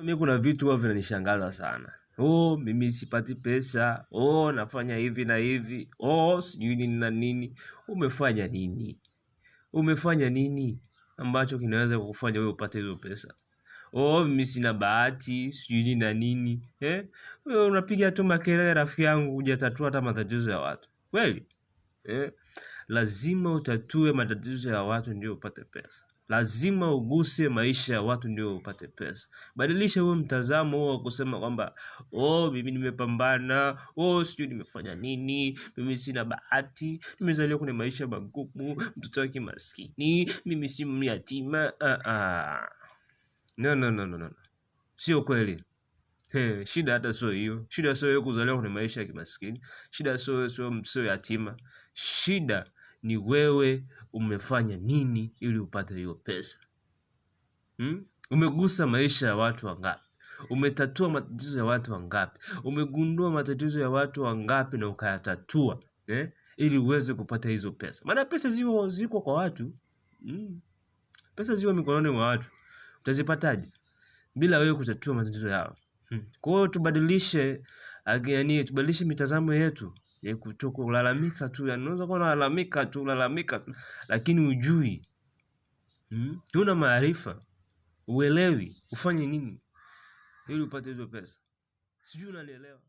Mimi kuna vitu huwa vinanishangaza sana. Mimi sipati pesa. Nafanya hivi na hivi. Sijui nini na nini. Umefanya nini? Umefanya nini ambacho kinaweza kukufanya wewe upate hizo pesa? Mimi sina bahati, sijui nini na nini. Wewe unapiga tu makelele rafiki yangu, hujatatua hata matatizo ya watu. Kweli? Lazima utatue matatizo ya watu ndio upate pesa. Lazima uguse maisha ya watu ndio upate pesa. Badilisha huo mtazamo huo kusema kwamba mimi nimepambana, sijui nimefanya nini, mimi sina bahati, nimezaliwa kwenye maisha magumu, mtoto wa kimaskini, mimi si yatima. No. Sio kweli. Shida hata sio hiyo. Shida sio wewe kuzaliwa kwenye maisha ya kimaskini. Shida sio yatima. Shida ni wewe umefanya nini ili upate hiyo pesa. Umegusa maisha ya watu wangapi? Umetatua matatizo ya watu wangapi? Umegundua matatizo ya watu wangapi na ukayatatua ili uweze kupata hizo pesa. Maana pesa ziko kwa watu. Pesa ziko mikononi mwa watu. Utazipataje bila wewe kutatua matatizo yao? Kwa hiyo tubadilishe mitazamo yetu ya kutoka kulalamika tu. Unaweza kuwa unalalamika tu lakini hujui. Huna maarifa. Uelewi ufanye nini ili upate hizo pesa. Sijui unanielewa.